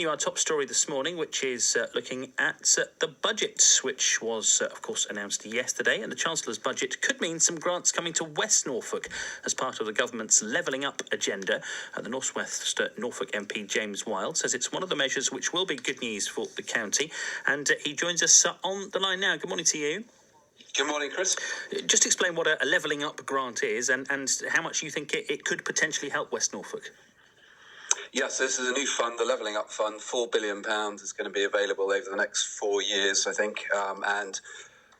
Our top story this morning, which is looking at the budget, which was, of course, announced yesterday. And the Chancellor's budget could mean some grants coming to West Norfolk as part of the government's levelling up agenda. The North West Norfolk MP James Wild says it's one of the measures which will be good news for the county. And he joins us on the line now. Good morning to you. Good morning, Chris. Just explain what a levelling up grant is and how much you think it could potentially help West Norfolk. Yes, this is a new fund, the Levelling Up Fund. £4 billion is going to be available over the next 4 years, I think. And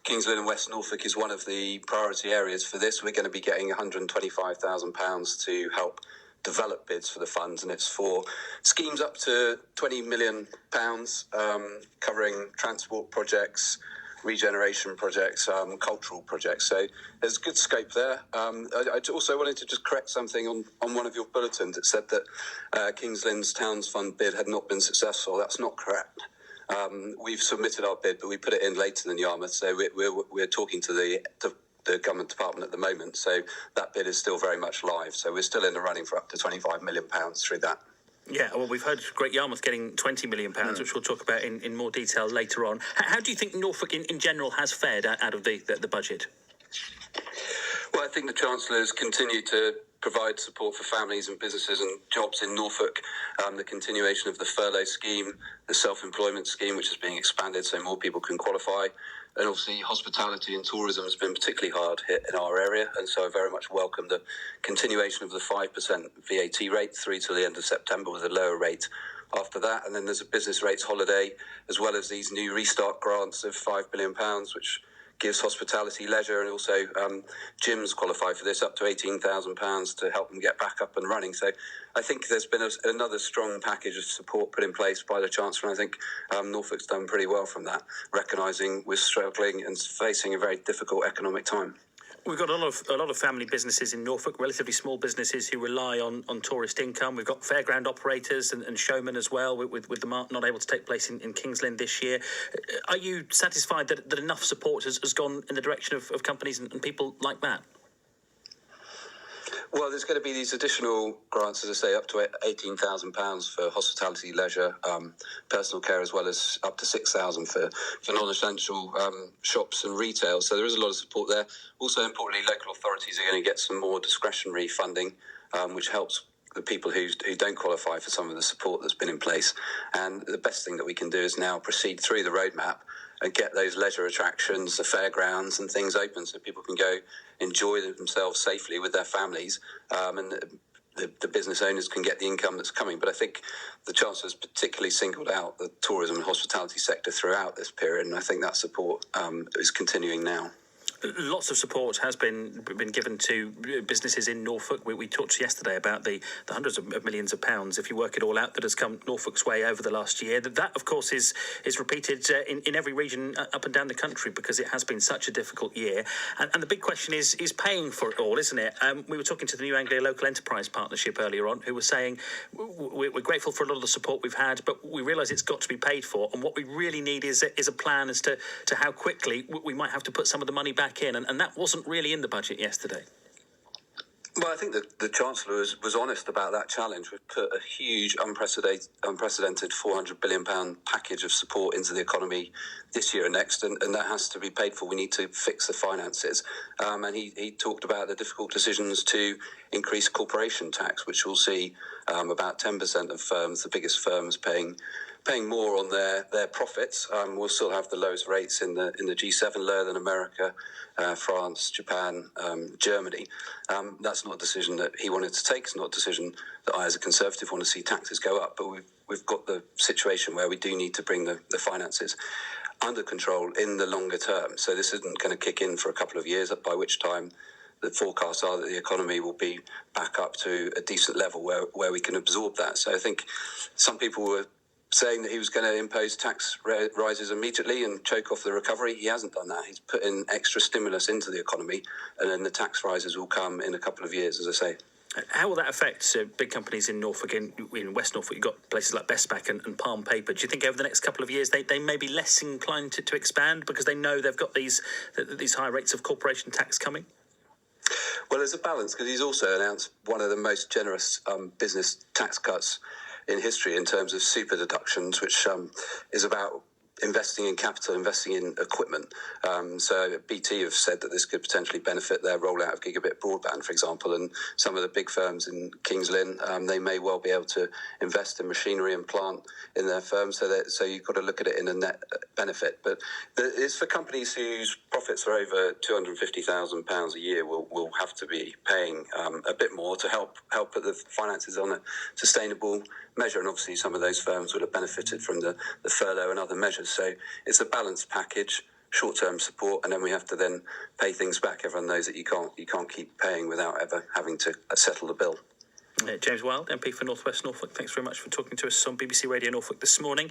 Kings Lynn and West Norfolk is one of the priority areas for this. We're going to be getting £125,000 to help develop bids for the funds, and it's for schemes up to £20 million, covering transport projects, regeneration projects, cultural projects. So there's good scope there. I also wanted to just correct something on one of your bulletins. It said that Kings Lynn's Towns Fund bid had not been successful. That's not correct. We've submitted our bid, but we put it in later than Yarmouth. So we're talking to the government department at the moment. So that bid is still very much live. So we're still in the running for up to £25 million through that. Yeah, well, we've heard Great Yarmouth getting £20 million, which we'll talk about in more detail later on. How do you think Norfolk in general has fared out of the budget? Well, I think the Chancellor has continued to provide support for families and businesses and jobs in Norfolk. The continuation of the furlough scheme, the self-employment scheme, which is being expanded so more people can qualify. And obviously hospitality and tourism has been particularly hard hit in our area. And so I very much welcome the continuation of the 5% VAT rate through to the end of September with a lower rate after that. And then there's a business rates holiday, as well as these new restart grants of £5 billion, which gives hospitality, leisure, and also gyms qualify for this, up to £18,000 to help them get back up and running. So I think there's been another strong package of support put in place by the Chancellor, and I think Norfolk's done pretty well from that, recognising we're struggling and facing a very difficult economic time. We've got a lot of family businesses in Norfolk, relatively small businesses who rely on tourist income. We've got fairground operators and showmen as well, with the Mart not able to take place in Kings Lynn this year. Are you satisfied that enough support has gone in the direction of companies and people like that? Well, there's going to be these additional grants, as I say, up to £18,000 for hospitality, leisure, personal care, as well as up to £6,000 for non-essential shops and retail. So there is a lot of support there. Also, importantly, local authorities are going to get some more discretionary funding, which helps the people who don't qualify for some of the support that's been in place. And the best thing that we can do is now proceed through the roadmap and get those leisure attractions, the fairgrounds and things open so people can go enjoy themselves safely with their families, and the business owners can get the income that's coming. But I think the Chancellor's particularly singled out the tourism and hospitality sector throughout this period, and I think that support is continuing now. Lots of support has been given to businesses in Norfolk. We talked yesterday about the hundreds of millions of pounds, if you work it all out, that has come Norfolk's way over the last year. That of course, is repeated in every region up and down the country because it has been such a difficult year. And the big question is paying for it all, isn't it? We were talking to the New Anglia Local Enterprise Partnership earlier on, who were saying we're grateful for a lot of the support we've had, but we realise it's got to be paid for. And what we really need is a plan as to how quickly we might have to put some of the money back in, and that wasn't really in the budget yesterday. Well, I think that the Chancellor was honest about that challenge. We've put a huge, unprecedented £400 billion package of support into the economy this year and next, and that has to be paid for. We need to fix the finances. And he talked about the difficult decisions to increase corporation tax, which will see about 10% of firms, the biggest firms, paying more on their profits. We'll still have the lowest rates in the G7, lower than America, France, Japan, Germany. That's not a decision that he wanted to take. It's not a decision that I, as a Conservative, want to see taxes go up. But we've got the situation where we do need to bring the finances under control in the longer term. So this isn't going to kick in for a couple of years, by which time the forecasts are that the economy will be back up to a decent level where we can absorb that. So I think some people were saying that he was going to impose tax rises immediately and choke off the recovery. He hasn't done that. He's put in extra stimulus into the economy, and then the tax rises will come in a couple of years, as I say. How will that affect big companies in Norfolk? In West Norfolk, you've got places like Bestback and Palm Paper. Do you think over the next couple of years they may be less inclined to expand because they know they've got these high rates of corporation tax coming? Well, there's a balance, because he's also announced one of the most generous business tax cuts in history in terms of super deductions, which is about investing in capital, investing in equipment. So BT have said that this could potentially benefit their rollout of gigabit broadband, for example, and some of the big firms in Kings Lynn, they may well be able to invest in machinery and plant in their firms. So you've got to look at it in a net benefit. But it's for companies whose profits are over £250,000 a year will have to be paying a bit more to help put the finances on a sustainable measure. And obviously some of those firms would have benefited from the furlough and other measures. So it's a balanced package, short-term support, and then we have to then pay things back. Everyone knows that you can't keep paying without ever having to settle the bill. James Wild, MP for North West Norfolk, thanks very much for talking to us on BBC Radio Norfolk this morning.